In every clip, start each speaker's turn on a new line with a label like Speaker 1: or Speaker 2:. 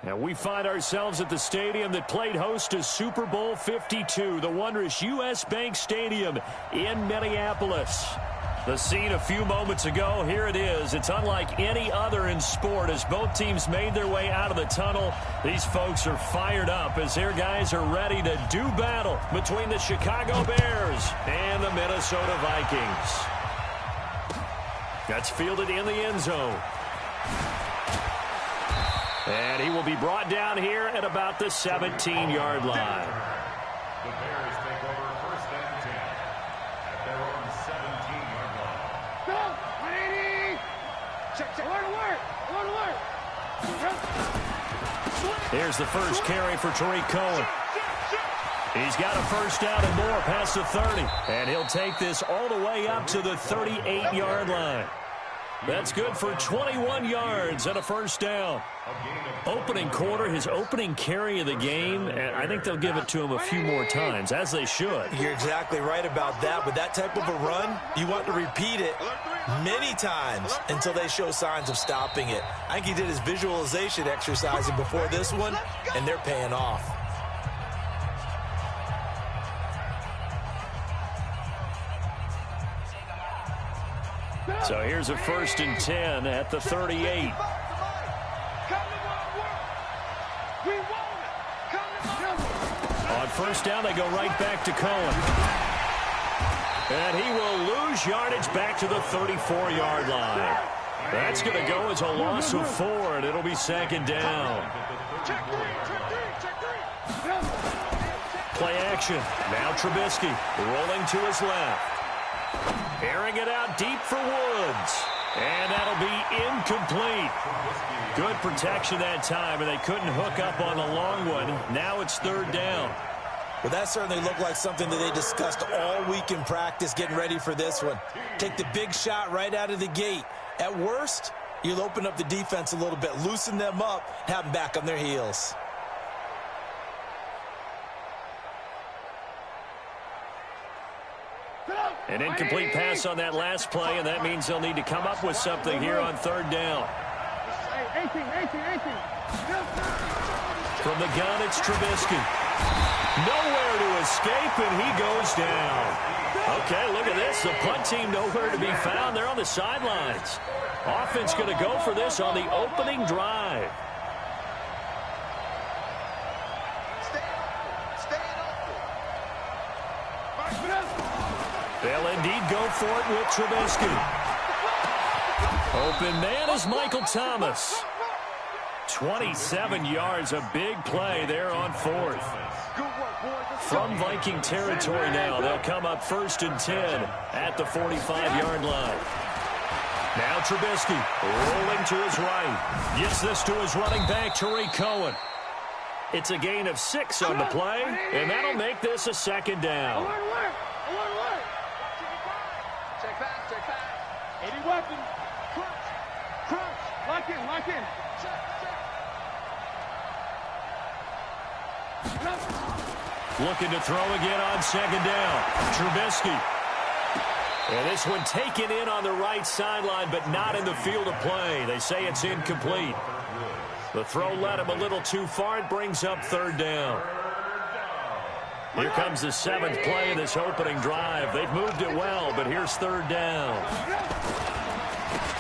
Speaker 1: And we find ourselves at the stadium that played host to Super Bowl 52, the wondrous U.S. Bank Stadium in Minneapolis. The scene a few moments ago, here it is. It's unlike any other in sport as both teams made their way out of the tunnel. These folks are fired up as their guys are ready to do battle between the Chicago Bears and the Minnesota Vikings. That's fielded in the end zone. And he will be brought down here at about the 17-yard line.
Speaker 2: The Bears take over first and 10 at their own 17-yard line.
Speaker 3: Go! 180! Check. Alert!
Speaker 1: Here's the first carry for Tariq Cohen. He's got a first down and more past the 30. And he'll take this all the way up to the 38-yard line. That's good for 21 yards and a first down. Opening quarter, his opening carry of the game, and I think they'll give it to him a few more times, as they should.
Speaker 4: You're exactly right about that. With that type of a run, you want to repeat it many times until they show signs of stopping it. I think he did his visualization exercising before this one, and they're paying off.
Speaker 1: So here's a first and 10 at the 38. On first down, they go right back to Cohen. And he will lose yardage back to the 34-yard line. That's going to go as a loss of 4, and it'll be second down. Play action. Now Trubisky rolling to his left. Airing it out deep for Woods. And that'll be incomplete. Good protection that time, and they couldn't hook up on the long one. Now it's third down.
Speaker 4: Well, that certainly looked like something that they discussed all week in practice, getting ready for this one. Take the big shot right out of the gate. At worst, you'll open up the defense a little bit, loosen them up, have them back on their heels.
Speaker 1: An incomplete pass on that last play, and that means they'll need to come up with something here on third down.
Speaker 3: 18.
Speaker 1: From the gun, it's Trubisky. Nowhere to escape, and he goes down. Okay, look at this. The punt team nowhere to be found. They're on the sidelines. Offense going to go for this on the opening drive. They'll indeed go for it with Trubisky. Open man is Michael Thomas. 27 yards, a big play there on fourth. From Viking territory now, they'll come up first and 10 at the 45-yard line. Now Trubisky rolling to his right. Gets this to his running back, Tariq Cohen. It's a gain of 6 on the play, and that'll make this a second down.
Speaker 3: Check back. 80 weapon. Crunch. Lock in.
Speaker 1: Looking to throw again on second down. Trubisky. And this one taken in on the right sideline, but not in the field of play. They say it's incomplete. The throw led him a little too far. It brings up third down. Here comes the 7th play of this opening drive. They've moved it well, but here's third down.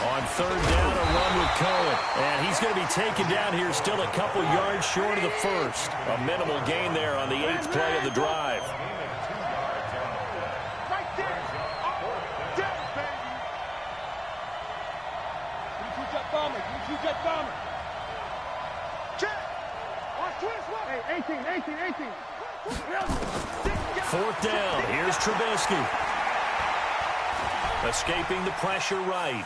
Speaker 1: On third down, a run with Cohen. And he's going to be taken down here still a couple yards short of the first. A minimal gain there on the 8th play of the drive.
Speaker 3: Hey, 18.
Speaker 1: Fourth down. Here's Trubisky. Escaping the pressure right.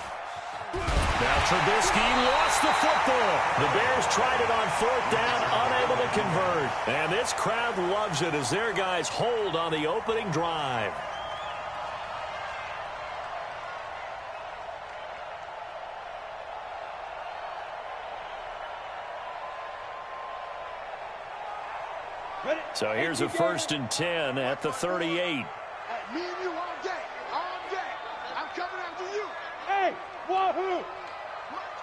Speaker 1: Now Trubisky lost the football. The Bears tried it on fourth down, unable to convert. And this crowd loves it as their guys hold on the opening drive. So here's a first and 10 at the 38.
Speaker 3: Me and you all day. I'm coming after you. Hey, wahoo!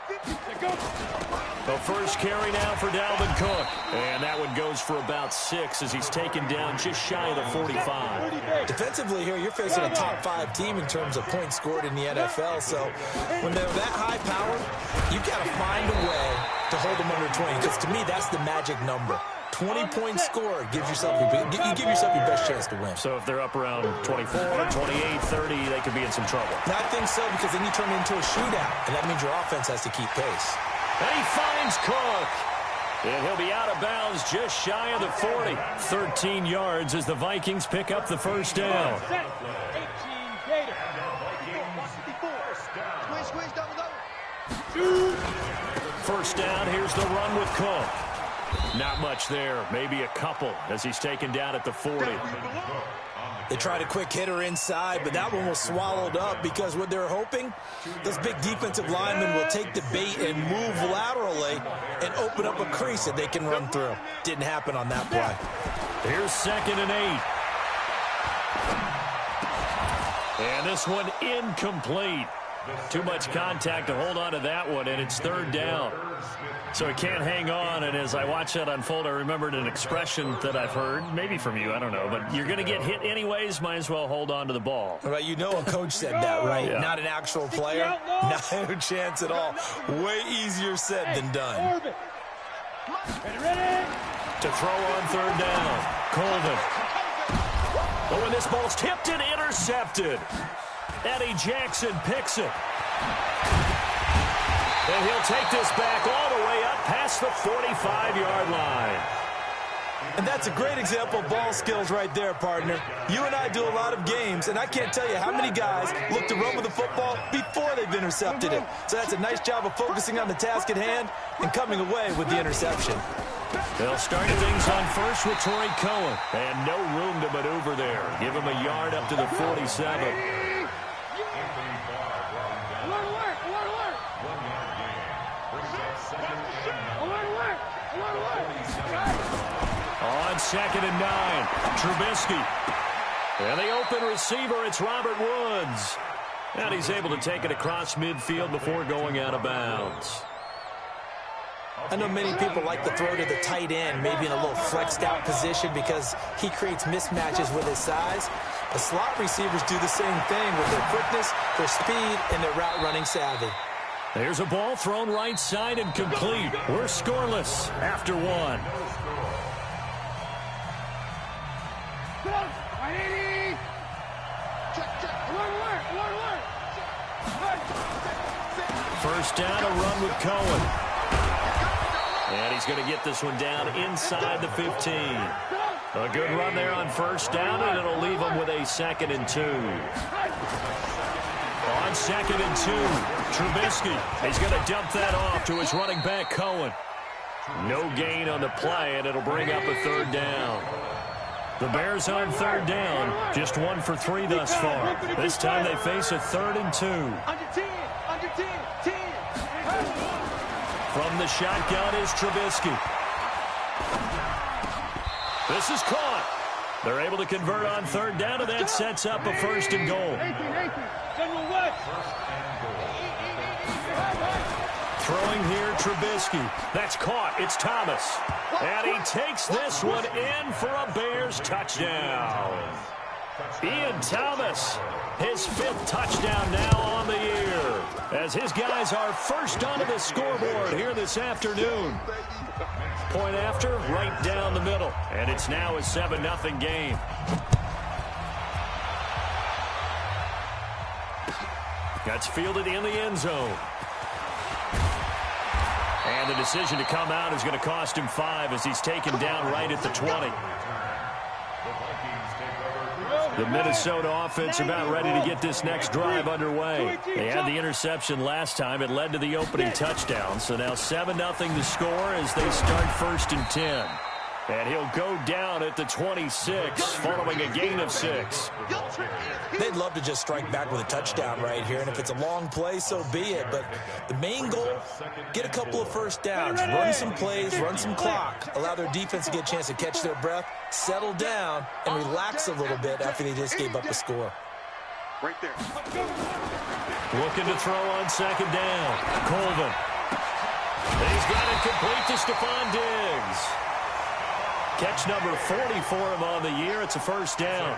Speaker 1: The first carry now for Dalvin Cook. And that one goes for about 6 as he's taken down just shy of the 45.
Speaker 4: Defensively here, you're facing a top 5 team in terms of points scored in the NFL. So when they're that high powered, you've got to find a way to hold them under 20. Because to me, that's the magic number. 20 points scored gives yourself you give yourself your best chance to win.
Speaker 1: So if they're up around 24, 28, 30, they could be in some trouble.
Speaker 4: And I think so, because then you turn it into a shootout, and that means your offense has to keep pace.
Speaker 1: And he finds Cook. And he'll be out of bounds just shy of the 40. 13 yards as the Vikings pick up the first down. First down, here's the run with Cook. Not much there, maybe a couple as he's taken down at the 40.
Speaker 4: They tried a quick hitter inside, but that one was swallowed up because what they're hoping, those big defensive linemen will take the bait and move laterally and open up a crease that they can run through. Didn't happen on that play.
Speaker 1: Here's 2nd and 8. And this one incomplete. Too much contact to hold on to that one, and it's 3rd down. So he can't hang on, and as I watch that unfold, I remembered an expression that I've heard, maybe from you, I don't know, but you're going to get hit anyways, might as well hold on to the ball.
Speaker 4: Right, you know a coach said that, right?
Speaker 1: Yeah.
Speaker 4: Not an actual player. No chance at all. Way easier said than done.
Speaker 1: To throw on 3rd down, Colvin. Oh, and this ball's tipped and intercepted. Eddie Jackson picks it. And he'll take this back all the way up past the 45-yard line.
Speaker 4: And that's a great example of ball skills right there, partner. You and I do a lot of games, and I can't tell you how many guys look to run with the football before they've intercepted it. So that's a nice job of focusing on the task at hand and coming away with the interception.
Speaker 1: They'll start things on first with Torrey Cohen. And no room to maneuver there. Give him a yard up to the 47. On 2nd and 9, Trubisky. And the open receiver, it's Robert Woods. And he's able to take it across midfield before going out of bounds.
Speaker 4: I know many people like to throw to the tight end, maybe in a little flexed out position because he creates mismatches with his size. The slot receivers do the same thing with their quickness, their speed, and their route running savvy.
Speaker 1: There's a ball thrown right side and complete. We're scoreless after 1. First down, a run with Cohen. And he's going to get this one down inside the 15. A good run there on first down, and it'll leave him with a 2nd and 2. On 2nd and 2, Trubisky. He's going to dump that off to his running back, Cohen. No gain on the play, and it'll bring up a 3rd down. The Bears on 3rd down, just 1 for 3 thus far. This time they face a 3rd and 2. From the shotgun is Trubisky. This is caught. They're able to convert on 3rd down, and that sets up a 1st and goal. Throwing here, Trubisky. That's caught. It's Thomas. And he takes this one in for a Bears touchdown. Ian Thomas, his 5th touchdown now on the year, as his guys are first onto the scoreboard here this afternoon. Point after, right down the middle, and it's now a 7-0 game. That's fielded in the end zone. And the decision to come out is going to cost him 5 as he's taken down right at the 20. The Minnesota offense about ready to get this next drive underway. They had the interception last time. It led to the opening touchdown. So now 7-0 to score as they start 1st and 10. And he'll go down at the 26 following a gain of 6.
Speaker 4: They'd love to just strike back with a touchdown right here, and if it's a long play, so be it. But the main goal, get a couple of first downs, run some plays, run some clock, allow their defense to get a chance to catch their breath, settle down, and relax a little bit after they just gave up a score.
Speaker 3: Right there.
Speaker 1: Looking to throw on 2nd down. Colvin. He's got it complete to Stephon Diggs. Catch number 40 for him on the year. It's a first down.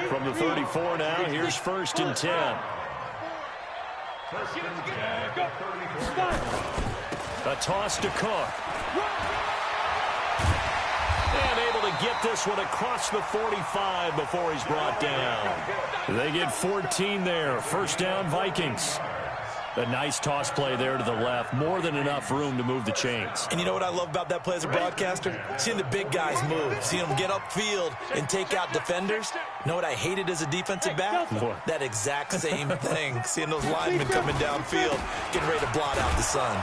Speaker 1: From the 34 now, here's 1st and 10. A toss to Cook. And able to get this one across the 45 before he's brought down. They get 14 there. First down, Vikings. A nice toss play there to the left. More than enough room to move the chains.
Speaker 4: And you know what I love about that play as a broadcaster? Seeing the big guys move. Seeing them get upfield and take out defenders. You know what I hated as a defensive back?
Speaker 1: What?
Speaker 4: That exact same thing. Seeing those linemen coming downfield, getting ready to blot out the sun.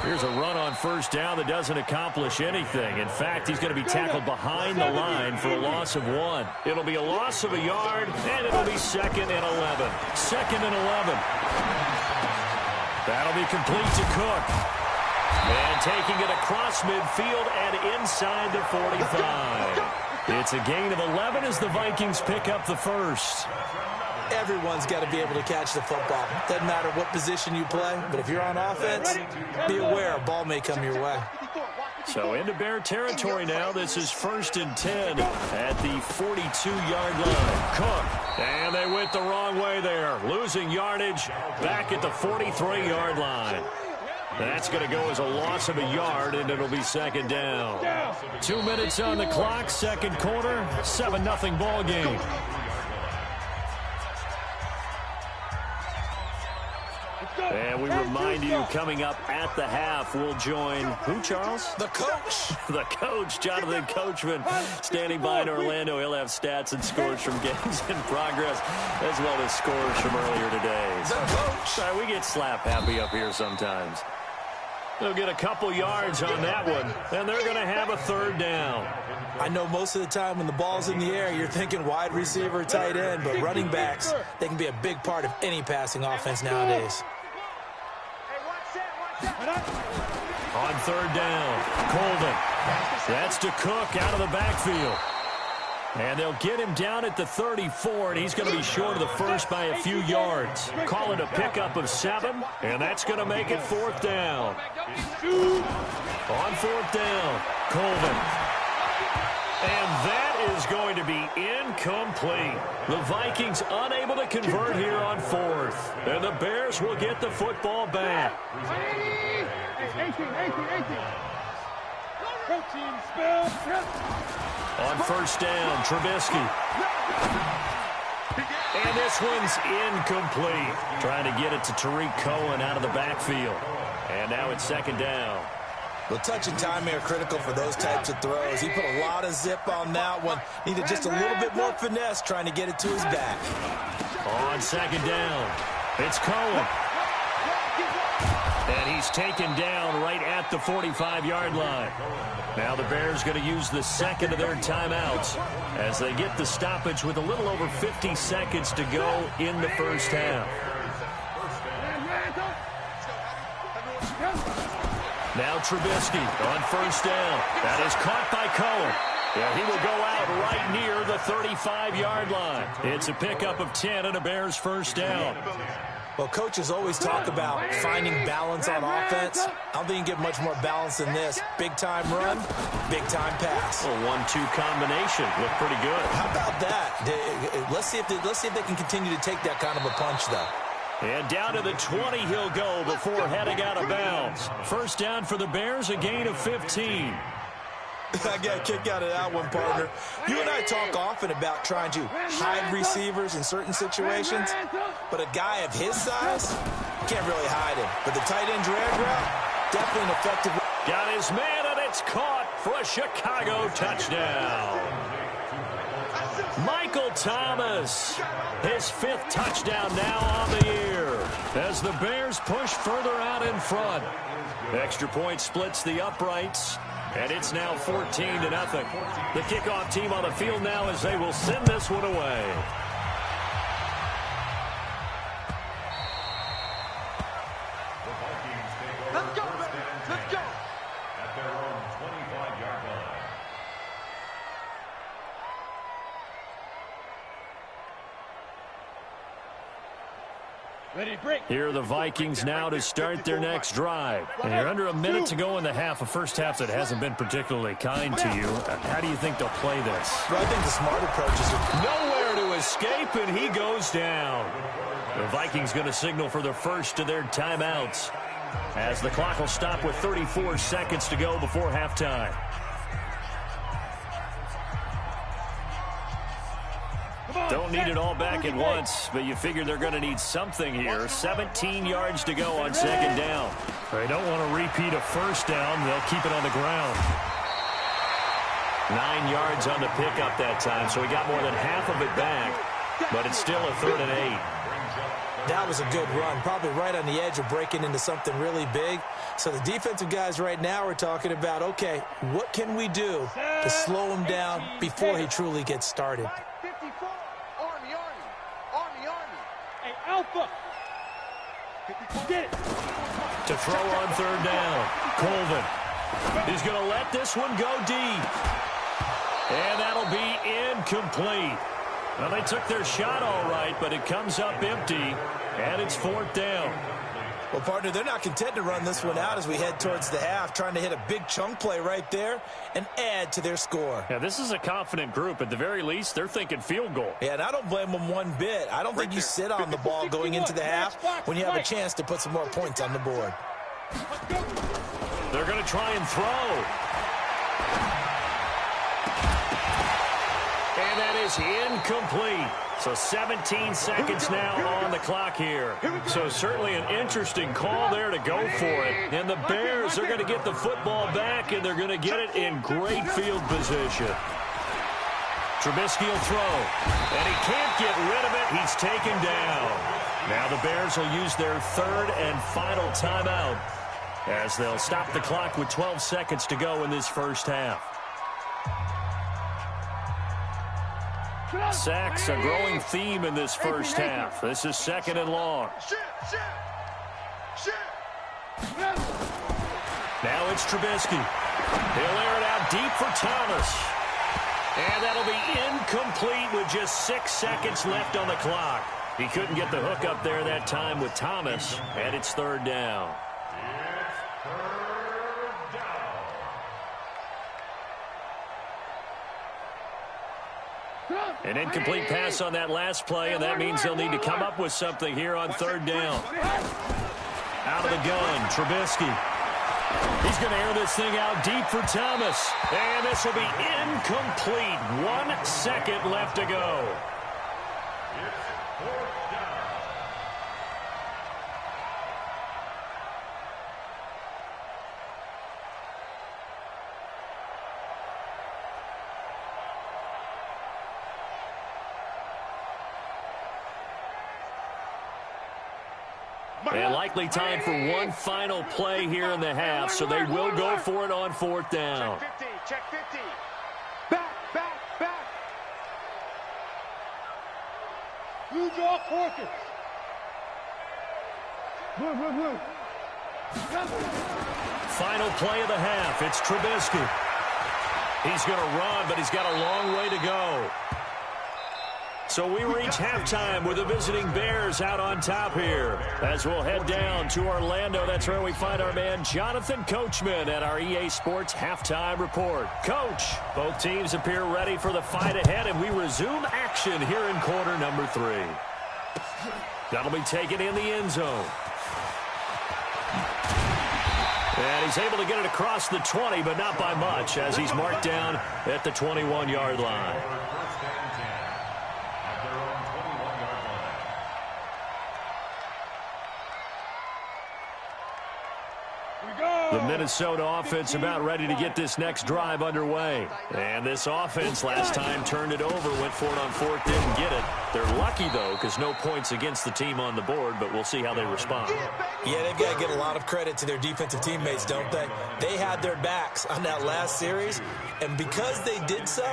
Speaker 1: Here's a run on first down that doesn't accomplish anything. In fact, he's going to be tackled behind the line for a loss of 1. It'll be a loss of a yard, and it'll be 2nd and 11. 2nd and 11. That'll be complete to Cook. And taking it across midfield and inside the 45. It's a gain of 11 as the Vikings pick up the first.
Speaker 4: Everyone's got to be able to catch the football. Doesn't matter what position you play, but if you're on offense, be aware a ball may come your way.
Speaker 1: So into Bear territory now. This is 1st and 10 at the 42-yard line. Cook. And they went the wrong way there. Losing yardage back at the 43-yard line. That's going to go as a loss of a yard, and it'll be 2nd down. 2 minutes on the clock, second quarter, 7-0 ball game. And we remind you, coming up at the half, we'll join who, Charles?
Speaker 4: The coach.
Speaker 1: The coach, Jonathan Coachman, standing by in Orlando. He'll have stats and scores from games in progress, as well as scores from earlier today.
Speaker 4: The coach.
Speaker 1: Sorry, we get slap happy up here sometimes. They'll get a couple yards on that one, and they're going to have a 3rd down.
Speaker 4: I know most of the time when the ball's in the air, you're thinking wide receiver, tight end, but running backs, they can be a big part of any passing offense nowadays.
Speaker 1: On 3rd down, Colvin. That's to Cook out of the backfield. And they'll get him down at the 34, and he's going to be short of the first by a few yards. Call it a pickup of 7, and that's going to make it 4th down. On 4th down, Colvin. And that is going to be incomplete. The Vikings unable to convert here on 4th. And the Bears will get the football back.
Speaker 3: 18.
Speaker 1: On 1st down, Trubisky. And this one's incomplete. Trying to get it to Tariq Cohen out of the backfield. And now it's 2nd down.
Speaker 4: Well, touch and timing are critical for those types of throws. He put a lot of zip on that one. Needed just a little bit more finesse trying to get it to his back.
Speaker 1: On 2nd down, it's Cohen. And he's taken down right at the 45-yard line. Now the Bears going to use the 2nd of their timeouts as they get the stoppage with a little over 50 seconds to go in the first half. Now Trubisky on 1st down. That is caught by Cohen. Yeah, he will go out right near the 35-yard line. It's a pickup of 10 and a Bears 1st down.
Speaker 4: Well, coaches always talk about finding balance on offense. I don't think you can get much more balance than this. Big-time run, big-time pass.
Speaker 1: A 1-2 combination. Looked pretty good.
Speaker 4: How about that? Let's see if they can continue to take that kind of a punch, though.
Speaker 1: And down to the 20 he'll go before heading out of bounds. First down for the Bears, a gain of 15.
Speaker 4: I got a kick out of that one, partner. You and I talk often about trying to hide receivers in certain situations, but a guy of his size, can't really hide him. But the tight end drag route, definitely an effective.
Speaker 1: Got his man, and it's caught for a Chicago touchdown. Michael Thomas, his 5th touchdown now on the year as the Bears push further out in front. Extra point splits the uprights, and it's now 14-0. The kickoff team on the field now as they will send this one away.
Speaker 3: Let's go, let's go.
Speaker 2: At their own 25-yard line.
Speaker 1: Here are the Vikings now to start their next drive. And you're under a minute to go in the half, a first half that hasn't been particularly kind to you. How do you think they'll play this?
Speaker 4: Well, I think the smart approach is
Speaker 1: nowhere to escape, and he goes down. The Vikings going to signal for the first of their timeouts, as the clock will stop with 34 seconds to go before halftime. Don't need it all back at once, but you figure they're going to need something here. 17 yards to go on second down. They don't want to repeat a first down. They'll keep it on the ground. 9 yards on the pickup that time, so he got more than half of it back, but it's still a 3rd and 8.
Speaker 4: That was a good run, probably right on the edge of breaking into something really big. So the defensive guys right now are talking about, okay, what can we do to slow him down before he truly gets started?
Speaker 3: 54, Army. Hey, Alpha. Get it.
Speaker 1: To throw on 3rd down, Colvin. He's going to let this one go deep. And that'll be incomplete. Well, they took their shot all right, but it comes up empty, and it's 4th down.
Speaker 4: Well, partner, they're not content to run this one out as we head towards the half, trying to hit a big chunk play right there and add to their score.
Speaker 1: Yeah, this is a confident group. At the very least, they're thinking field goal.
Speaker 4: Yeah, and I don't blame them one bit. I don't think you sit on the ball going into the half when you have a chance to put some more points on the board.
Speaker 1: They're going to try and throw. And that is incomplete. So 17 seconds now on the clock here. So certainly an interesting call there to go for it. And the Bears are going to get the football back, and they're going to get it in great field position. Trubisky will throw, and he can't get rid of it. He's taken down. Now the Bears will use their 3rd and final timeout, as they'll stop the clock with 12 seconds to go in this first half. Sacks, a growing theme in this first half. This is 2nd and long. Now it's Trubisky. He'll air it out deep for Thomas. And that'll be incomplete with just 6 seconds left on the clock. He couldn't get the hook up there that time with Thomas, and it's 3rd down. An incomplete pass on that last play, and that means they'll need to come up with something here on 3rd down. Out of the gun, Trubisky. He's going to air this thing out deep for Thomas. And this will be incomplete. 1 second left to go. And likely time for one final play here in the half, so they will go for it on 4th down.
Speaker 3: Check 50. Back. Move off Hawkins. Move.
Speaker 1: Final play of the half. It's Trubisky. He's going to run, but he's got a long way to go. So we reach halftime with the visiting Bears out on top here. As we'll head down to Orlando, that's where we find our man Jonathan Coachman at our EA Sports Halftime Report. Coach, both teams appear ready for the fight ahead, and we resume action here in quarter number 3. That'll be taken in the end zone. And he's able to get it across the 20, but not by much, as he's marked down at the 21-yard line. The Minnesota offense about ready to get this next drive underway. And this offense last time turned it over, went for it on 4th, didn't get it. They're lucky, though, because no points against the team on the board, but we'll see how they respond.
Speaker 4: Yeah, they've got to give a lot of credit to their defensive teammates, don't they? They had their backs on that last series, and because they did so,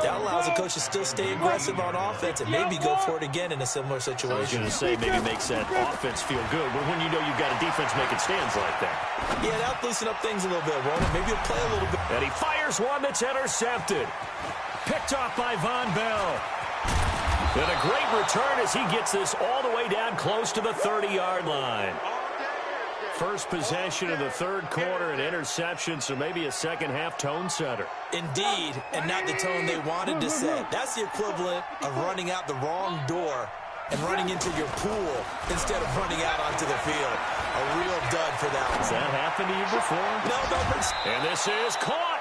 Speaker 4: that allows the coach to still stay aggressive on offense and maybe go for it again in a similar situation.
Speaker 1: I was going to say maybe makes that offense feel good, but when you know you've got a defense making stands like that.
Speaker 4: Yeah, that'll loosen up things a little bit, Roman. Maybe he'll play a little bit.
Speaker 1: And he fires one that's intercepted. Picked off by Von Bell. And a great return as he gets this all the way down close to the 30-yard line. First possession of the third quarter, an interception, so maybe a second-half tone setter.
Speaker 4: Indeed, and not the tone they wanted to set. That's the equivalent of running out the wrong door and running into your pool instead of running out onto the field. A real dud for that one.
Speaker 1: Has that happened to you before?
Speaker 4: No, but...
Speaker 1: And this is caught.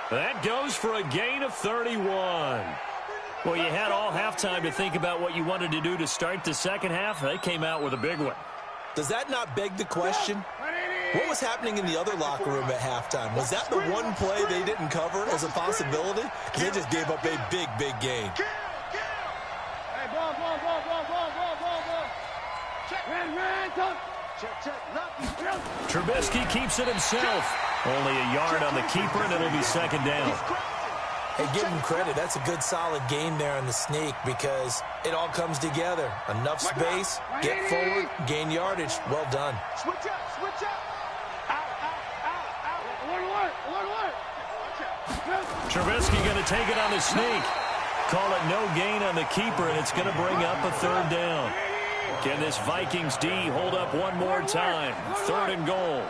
Speaker 1: That goes for a gain of 31. Well, you had all halftime to think about what you wanted to do to start the second half. They came out with a big one.
Speaker 4: Does that not beg the question? What was happening in the other locker room at halftime? Was that the one play they didn't cover as a possibility? Because they just gave up a big, big gain.
Speaker 3: Hey, ball. Check.
Speaker 1: Trubisky keeps it himself. Only a yard on the keeper, and it'll be second down.
Speaker 4: Hey, give him credit. That's a good, solid game there on the sneak because it all comes together. Enough space, get forward, gain yardage. Well done.
Speaker 3: Switch up. Out. Alert.
Speaker 1: Trubisky going to take it on the sneak. Call it no gain on the keeper, and it's going to bring up a third down. Can this Vikings D hold up one more time? Third and goal.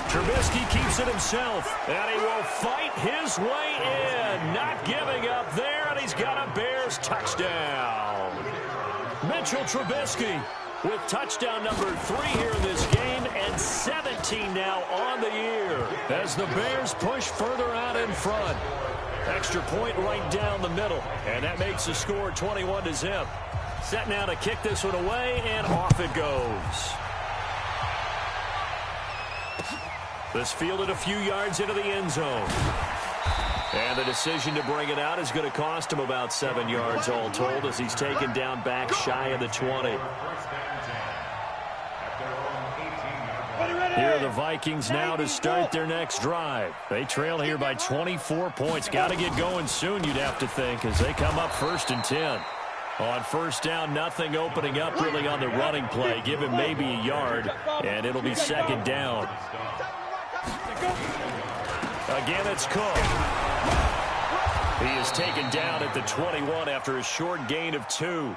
Speaker 1: Trubisky keeps it himself, and he will fight his way in. Not giving up there, and he's got a Bears touchdown. Mitchell Trubisky with touchdown number 3 here in this game, and 17 now on the year as the Bears push further out in front. Extra point right down the middle, and that makes the score 21-0. Set now to kick this one away, and off it goes. This fielded a few yards into the end zone. And the decision to bring it out is going to cost him about 7 yards all told as he's taken down back shy of the 20. Here are the Vikings now to start their next drive. They trail here by 24 points. Got to get going soon, you'd have to think, as they come up 1st and 10. On first down, nothing opening up really on the running play. Give him maybe a yard, and it'll be second down. Again, it's Cook. He is taken down at the 21 after a short gain of 2.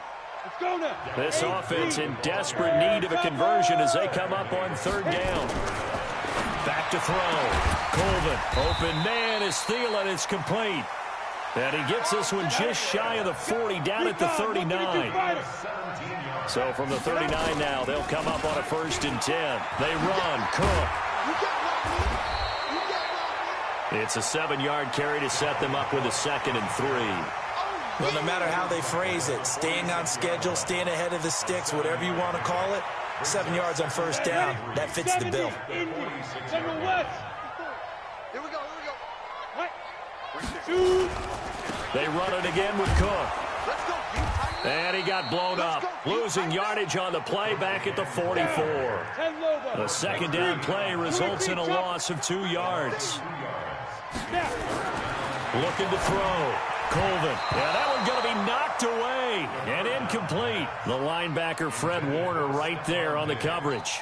Speaker 1: This offense in desperate need of a conversion as they come up on third down. Back to throw. Colvin, open man is Thielen. It's complete. And he gets this one just shy of the 40, down at the 39. So from the 39 now, they'll come up on a 1st and 10. They run. Cook. It's a 7-yard carry to set them up with a 2nd and 3.
Speaker 4: Well, no matter how they phrase it, staying on schedule, staying ahead of the sticks, whatever you want to call it, 7 yards on first down, that fits the bill.
Speaker 3: Here we go.
Speaker 1: They run it again with Cook. And he got blown up. Losing yardage on the play back at the 44. The second down play results in a loss of 2 yards. Looking to throw. Colvin. Yeah, that one's going to be knocked away and incomplete. The linebacker, Fred Warner, right there on the coverage.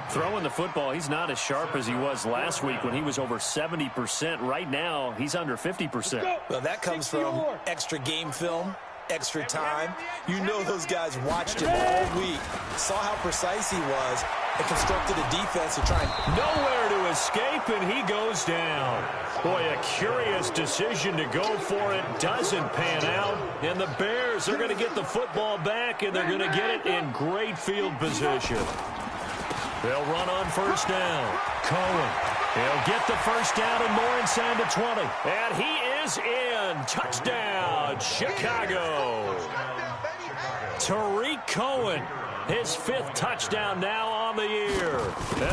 Speaker 1: Throwing the football, he's not as sharp as he was last week when he was over 70%. Right now, he's under 50%.
Speaker 4: Well, that comes from extra game film, extra time. You know those guys watched him all week, saw how precise he was, and constructed a defense to try and...
Speaker 1: Nowhere to escape, and he goes down. Boy, a curious decision to go for it. Doesn't pan out. And the Bears are going to get the football back, and they're going to get it in great field position. They'll run on first down. Cohen. He'll get the first down and more inside the 20. And he is in. Touchdown, Chicago. Tariq Cohen. His 5th touchdown now on the year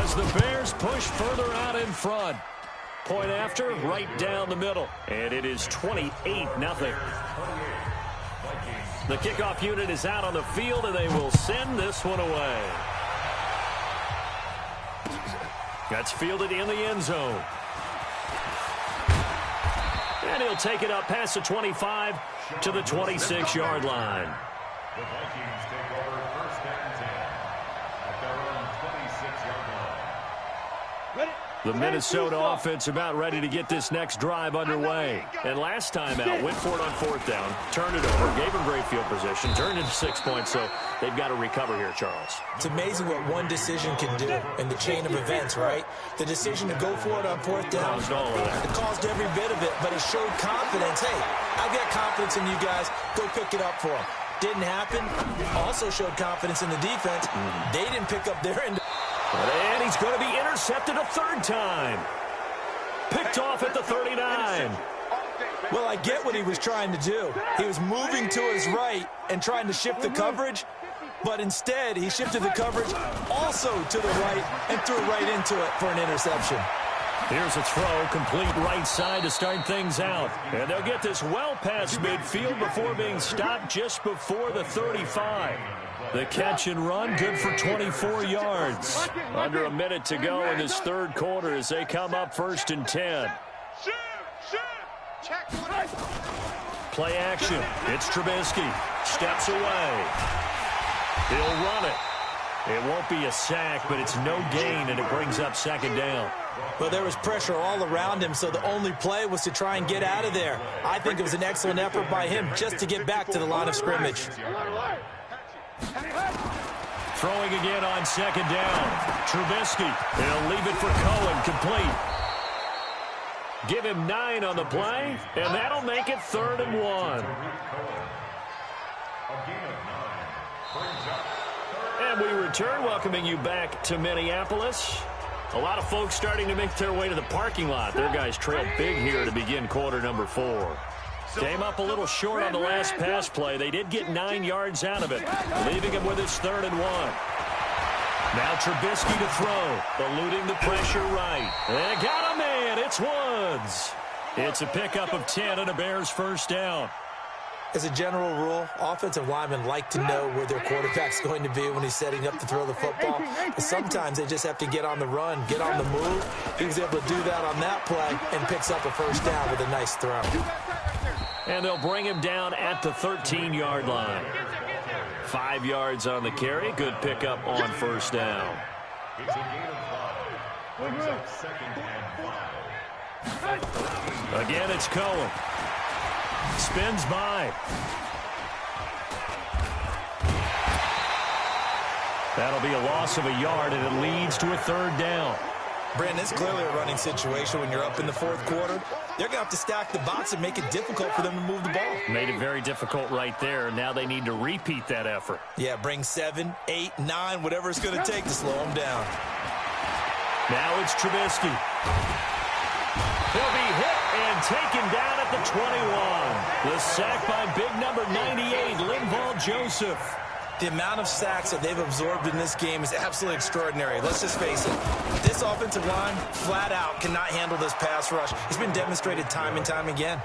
Speaker 1: as the Bears push further out in front. Point after, right down the middle. And it is 28-0. The kickoff unit is out on the field, and they will send this one away. That's fielded in the end zone. And he'll take it up past the 25 to the 26-yard line.
Speaker 2: The Vikings take over 1st and 10 at their own 26-yard line.
Speaker 3: Ready?
Speaker 1: The Minnesota offense about ready to get this next drive underway. And last time out, went for it on fourth down, turned it over, gave them great field position, turned into 6 points, so they've got to recover here, Charles.
Speaker 4: It's amazing what one decision can do in the chain of events, right? The decision to go for it on fourth down,
Speaker 1: Caused all of that.
Speaker 4: it caused every bit of it, but it showed confidence. Hey, I've got confidence in you guys. Go pick it up for them. Didn't happen. Also showed confidence in the defense. They didn't pick up their end.
Speaker 1: And he's going to be intercepted a third time. Picked off at the 39.
Speaker 4: Well, I get what he was trying to do. He was moving to his right and trying to shift the coverage, but instead he shifted the coverage also to the right and threw right into it for an interception.
Speaker 1: Here's a throw, complete right side to start things out. And they'll get this well past midfield before being stopped just before the 35. The catch and run, good for 24 yards. Under a minute to go in this third quarter as they come up 1st and 10. Play action. It's Trubisky. Steps away. He'll run it. It won't be a sack, but it's no gain, and it brings up 2nd down.
Speaker 4: Well, there was pressure all around him, so the only play was to try and get out of there. I think it was an excellent effort by him just to get back to the line of scrimmage.
Speaker 1: Throwing again on 2nd down. Trubisky. He'll leave it for Cohen, complete. Give him 9 on the play, and that'll make it 3rd and 1. And we return, welcoming you back to Minneapolis. A lot of folks starting to make their way to the parking lot. Their guys trailed big here to begin quarter number 4. Came up a little short on the last pass play. They did get 9 yards out of it, leaving him with his 3rd and 1. Now Trubisky to throw, eluding the pressure right. They got a man. It's Woods. It's a pickup of 10 and a Bears 1st down.
Speaker 4: As a general rule, offensive linemen like to know where their quarterback's going to be when he's setting up to throw the football. But sometimes they just have to get on the run, get on the move. He was able to do that on that play and picks up a 1st down with a nice throw.
Speaker 1: And they'll bring him down at the 13-yard line. 5 yards on the carry. Good pickup on 1st down.
Speaker 2: It's a gain of 5. Brings up 2nd and 5.
Speaker 1: Again, it's Cohen. Spins by. That'll be a loss of a yard, and it leads to a 3rd down.
Speaker 4: Brandon, it's clearly a running situation when you're up in the 4th quarter. They're going to have to stack the box and make it difficult for them to move the ball.
Speaker 1: Made it very difficult right there. Now they need to repeat that effort.
Speaker 4: Yeah, bring 7, 8, 9, whatever it's going to take to slow them down.
Speaker 1: Now it's Trubisky. He'll be hit and taken down at the 21. The sack by big number 98, Linval Joseph.
Speaker 4: The amount of sacks that they've absorbed in this game is absolutely extraordinary. Let's just face it. This offensive line, flat out, cannot handle this pass rush. It's been demonstrated time and time again.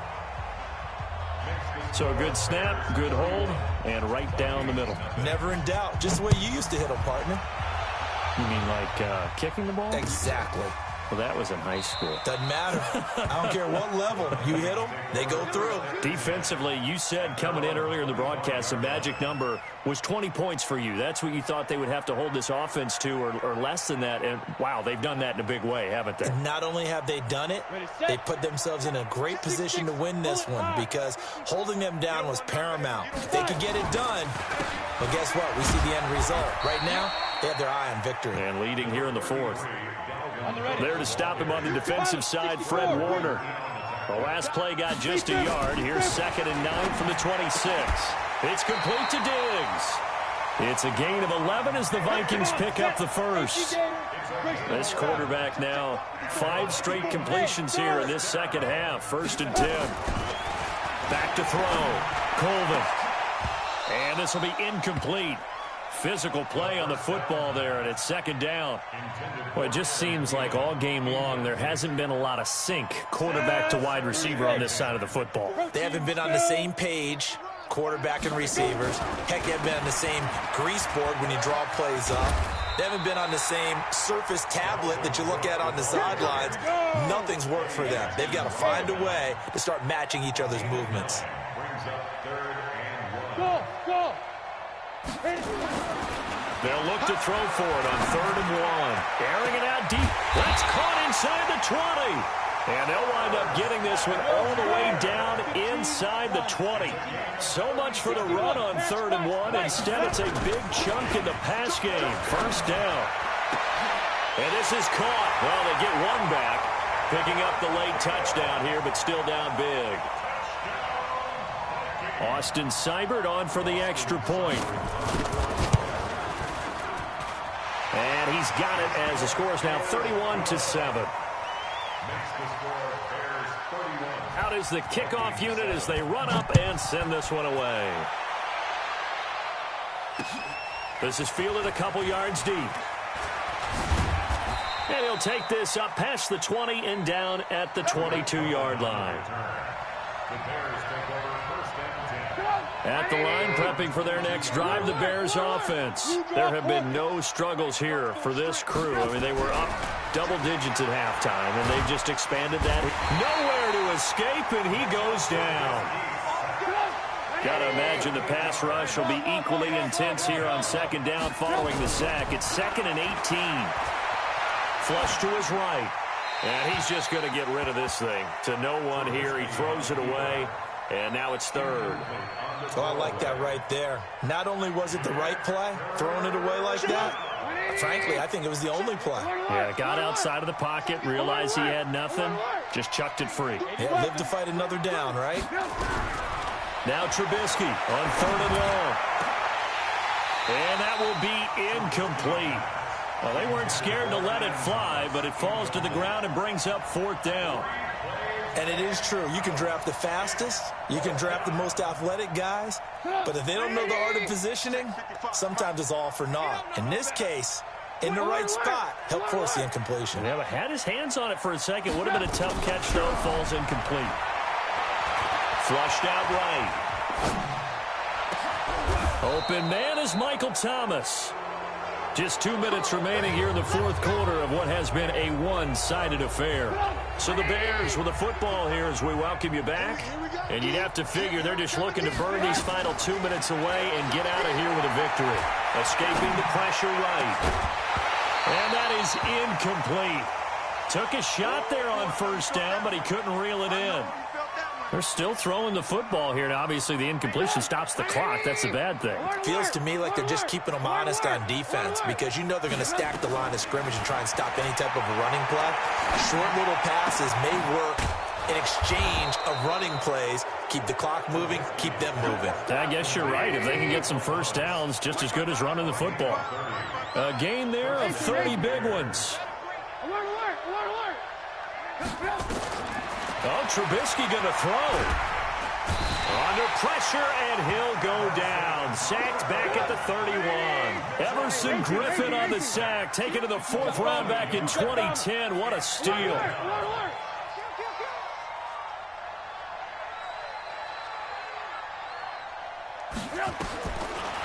Speaker 1: So a good snap, good hold, and right down the middle.
Speaker 4: Never in doubt. Just the way you used to hit them, partner.
Speaker 1: You mean like kicking the ball?
Speaker 4: Exactly.
Speaker 1: Well, that was in high school.
Speaker 4: Doesn't matter. I don't care what level. You hit them, they go through.
Speaker 1: Defensively, you said coming in earlier in the broadcast, the magic number was 20 points for you. That's what you thought they would have to hold this offense to, or less than that. And, wow, they've done that in a big way, haven't they?
Speaker 4: And not only have they done it, they put themselves in a great position to win this one because holding them down was paramount. If they could get it done, well, guess what? We see the end result. Right now, they have their eye on victory.
Speaker 1: And leading here in the 4th. There to stop him on the defensive side, Fred Warner. The last play got just a yard. Here's 2nd and 9 from the 26. It's complete to Diggs. It's a gain of 11 as the Vikings pick up the 1st. This quarterback now 5 straight completions here in this 2nd half. 1st and 10. Back to throw. Colvin. And this will be incomplete. Physical play on the football there, and it's 2nd down. Well, it just seems like all game long there hasn't been a lot of sync quarterback to wide receiver on this side of the football.
Speaker 4: They haven't been on the same page, quarterback and receivers. Heck, they haven't been on the same grease board when you draw plays up. They haven't been on the same surface tablet that you look at on the sidelines. Nothing's worked for them. They've got to find a way to start matching each other's movements.
Speaker 2: Brings up 3rd and 1.
Speaker 3: Go!
Speaker 1: They'll look to throw for it on 3rd and 1. Airing it out deep. That's caught inside the 20. And they'll wind up getting this one all the way down inside the 20. So much for the run on 3rd and 1. Instead, it's a big chunk in the pass game. 1st down. And this is caught. Well, they get one back. Picking up the late touchdown here, but still down big. Austin Seibert on for the extra point. And he's got it as the score is now 31-7. Out is the kickoff unit as they run up and send this one away. This is fielded a couple yards deep. And he'll take this up past the 20 and down at the 22-yard line. At the line, prepping for their next drive, the Bears offense. There have been no struggles here for this crew. I mean, they were up double digits at halftime, and they've just expanded that. Nowhere to escape, and he goes down. Got to imagine the pass rush will be equally intense here on 2nd down following the sack. It's 2nd and 18. Flush to his right. And he's just going to get rid of this thing. To no one here. He throws it away. And now it's 3rd.
Speaker 4: Oh, I like that right there. Not only was it the right play, throwing it away like that, frankly, I think it was the only play.
Speaker 1: Yeah, got outside of the pocket, realized he had nothing, just chucked it free.
Speaker 4: Yeah, live to fight another down, right?
Speaker 1: Now Trubisky on 3rd and long. And that will be incomplete. Well, they weren't scared to let it fly, but it falls to the ground and brings up 4th down.
Speaker 4: And it is true. You can draft the fastest. You can draft the most athletic guys. But if they don't know the art of positioning, sometimes it's all for naught. In this case, in the right spot, helped force the incompletion.
Speaker 1: Yeah, but had his hands on it for a second. Would have been a tough catch, though. Falls incomplete. Flushed out right. Open man is Michael Thomas. Just 2 minutes remaining here in the 4th quarter of what has been a one-sided affair. So the Bears with the football here as we welcome you back. And you'd have to figure they're just looking to burn these final 2 minutes away and get out of here with a victory. Escaping the pressure right. And that is incomplete. Took a shot there on 1st down, but he couldn't reel it in. They're still throwing the football here. Now, obviously, the incompletion stops the clock. That's the bad thing.
Speaker 4: Feels to me like they're just keeping them honest on defense because you know they're going to stack the line of scrimmage and try and stop any type of a running play. Short little passes may work in exchange of running plays. Keep the clock moving, keep them moving.
Speaker 1: I guess you're right. If they can get some 1st downs, just as good as running the football. A gain there of 30 big ones. Oh, Trubisky going to throw. Under pressure, and he'll go down. Sacked back at the 31. Everson Griffin on the sack, taken to the 4th round back in 2010. What a steal.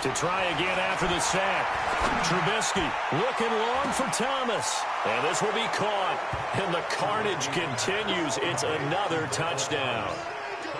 Speaker 1: To try again after the sack. Trubisky looking long for Thomas. And this will be caught. And the carnage continues. It's another touchdown.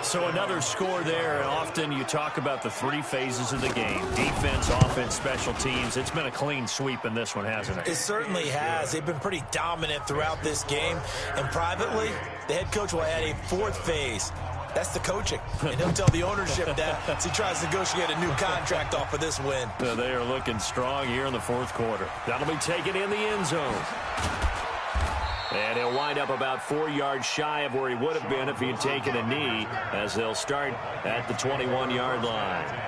Speaker 1: So another score there. And often you talk about the 3 phases of the game. Defense, offense, special teams. It's been a clean sweep in this one, hasn't it?
Speaker 4: It certainly has. They've been pretty dominant throughout this game. And privately, the head coach will add a 4th phase. That's the coaching. And he'll tell the ownership that as he tries to negotiate a new contract off of this win.
Speaker 1: They are looking strong here in the 4th quarter. That'll be taken in the end zone. And he'll wind up about 4 yards shy of where he would have been if he had taken a knee, as they'll start at the 21-yard line.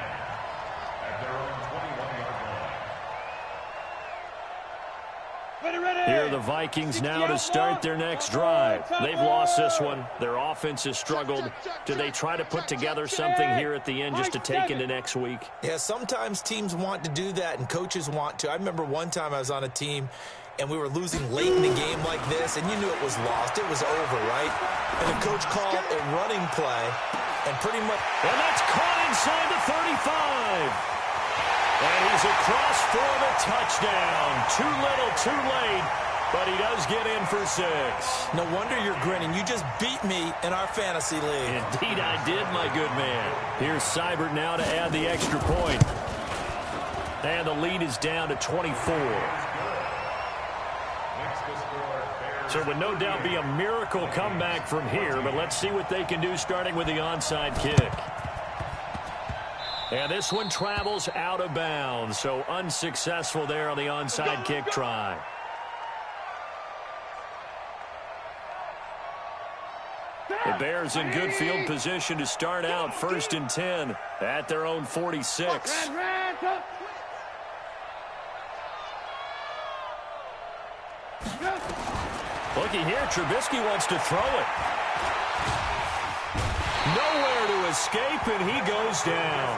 Speaker 1: Here are the Vikings now to start their next drive. They've lost this one. Their offense has struggled. Do they try to put together something here at the end just to take into next week?
Speaker 4: Yeah, sometimes teams want to do that and coaches want to. I remember one time I was on a team and we were losing late in the game like this, and you knew it was lost. It was over, right? And the coach called a running play, and pretty much...
Speaker 1: And that's caught inside the 35. And he's across for the touchdown. Too little, too late, but he does get in for 6.
Speaker 4: No wonder you're grinning. You just beat me in our fantasy league.
Speaker 1: Indeed I did, my good man. Here's Seibert now to add the extra point. And the lead is down to 24. So it would no doubt be a miracle comeback from here, but let's see what they can do starting with the onside kick. And this one travels out of bounds, so unsuccessful there on the onside kick try. The Bears in good field position to start out 1st and 10 at their own 46. Looky here, Trubisky wants to throw it. Nowhere to escape, and he goes down.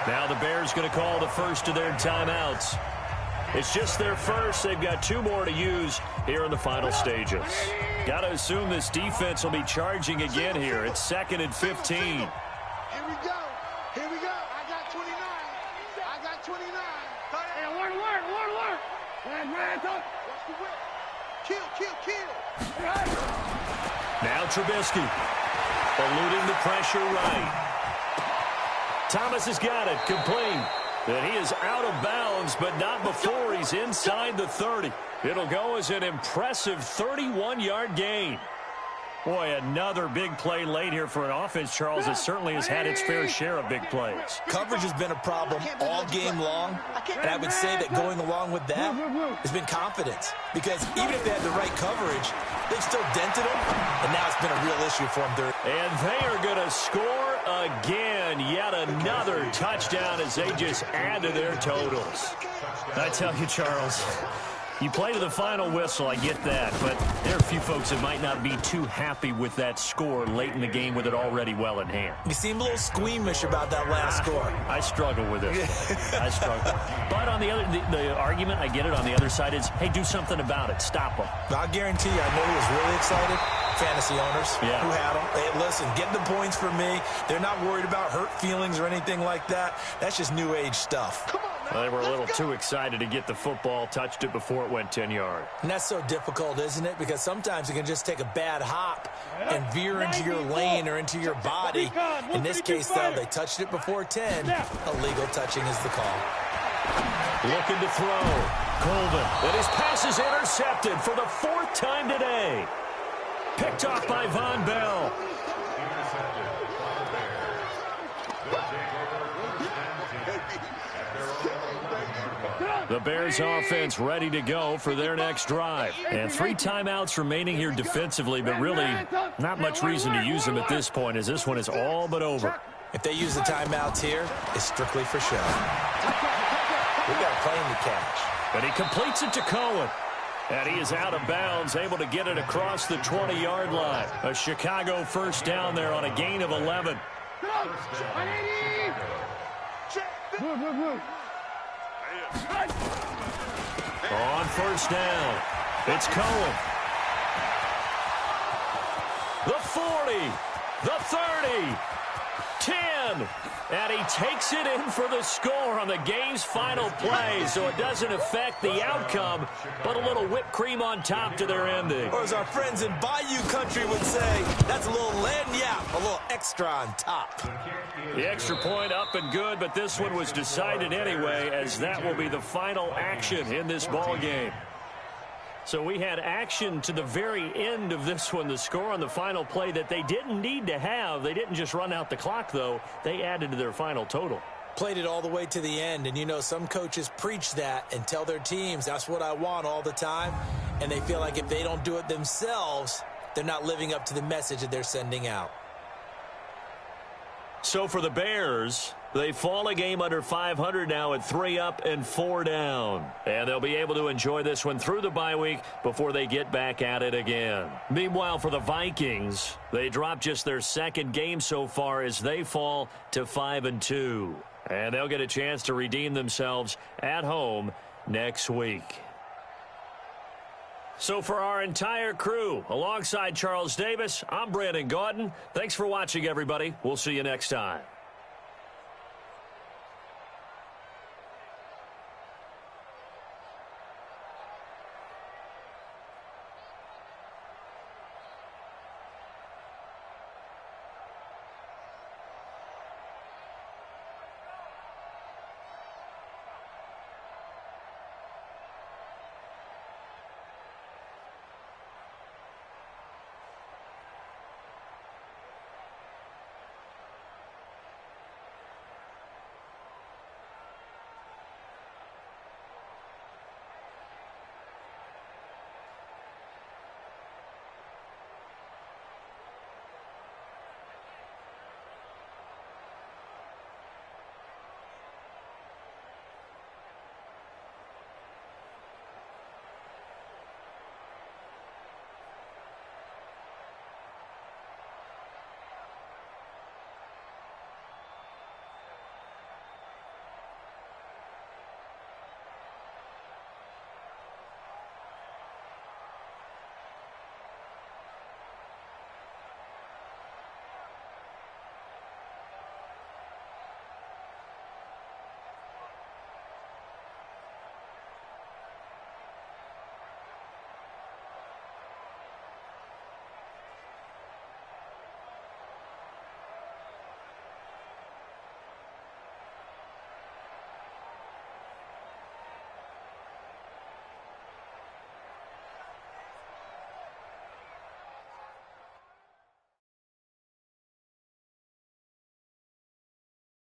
Speaker 1: Now the Bears going to call the first of their timeouts. It's just their first. They've got 2 more to use here in the final stages. Got to assume this defense will be charging again here. It's 2nd and 15.
Speaker 3: Here we go. Here we go. I got 29. I got 29. Hey, alert. What's the whip? Kill.
Speaker 1: Now Trubisky eluding the pressure right. Thomas has got it, complete. And he is out of bounds, but not before he's inside the 30. It'll go as an impressive 31-yard gain. Boy, another big play late here for an offense, Charles, that certainly has had its fair share of big plays.
Speaker 4: Coverage has been a problem all game long, and I would say that going along with that has been confidence. Because even if they had the right coverage, they've still dented them, and now it's been a real issue for them.
Speaker 1: And they are going to score again. Yet another touchdown as they just add to their totals. I tell you, Charles, you play to the final whistle, I get that, but there are a few folks that might not be too happy with that score late in the game with it already well in hand.
Speaker 4: You seem a little squeamish about that last score.
Speaker 1: I struggle with it. I struggle. But on the other, the argument, I get it, on the other side is, hey, do something about it. Stop them.
Speaker 4: I'll guarantee you, I know who was really excited. Fantasy owners who had them. Hey, listen, get the points for me. They're not worried about hurt feelings or anything like that. That's just new age stuff.
Speaker 3: Come on, man.
Speaker 1: Well, they were a little too excited to get the football, touched it before it went 10 yards.
Speaker 4: And that's so difficult, isn't it? Because sometimes you can just take a bad hop and veer into your lane or into your body. In this case, though, they touched it before 10. Illegal touching is the call.
Speaker 1: Looking to throw. Colvin. And his pass is intercepted for the 4th time today. Picked off by Von Bell. The Bears offense ready to go for their next drive. And 3 timeouts remaining here defensively, but really not much reason to use them at this point as this one is all but over.
Speaker 4: If they use the timeouts here, it's strictly for show. We got a plane to catch.
Speaker 1: But he completes it to Cohen. And he is out of bounds, able to get it across the 20-yard line. A Chicago first down there on a gain of 11. On first down, it's Cohen. The 40, the 30, 10. And he takes it in for the score on the game's final play, so it doesn't affect the outcome, but a little whipped cream on top to their ending.
Speaker 4: Or as our friends in Bayou Country would say, that's a little lagniappe, a little extra on top.
Speaker 1: The extra point up and good, but this one was decided anyway, as that will be the final action in this ball game. So we had action to the very end of this one, the score on the final play that they didn't need to have. They didn't just run out the clock, though. They added to their final total.
Speaker 4: Played it all the way to the end, and you know some coaches preach that and tell their teams, that's what I want all the time, and they feel like if they don't do it themselves, they're not living up to the message that they're sending out.
Speaker 1: So for the Bears, they fall a game under 500 now at 3 up and 4 down. And they'll be able to enjoy this one through the bye week before they get back at it again. Meanwhile, for the Vikings, they drop just their 2nd game so far as they fall to 5-2. And they'll get a chance to redeem themselves at home next week. So for our entire crew, alongside Charles Davis, I'm Brandon Gaudin. Thanks for watching, everybody. We'll see you next time.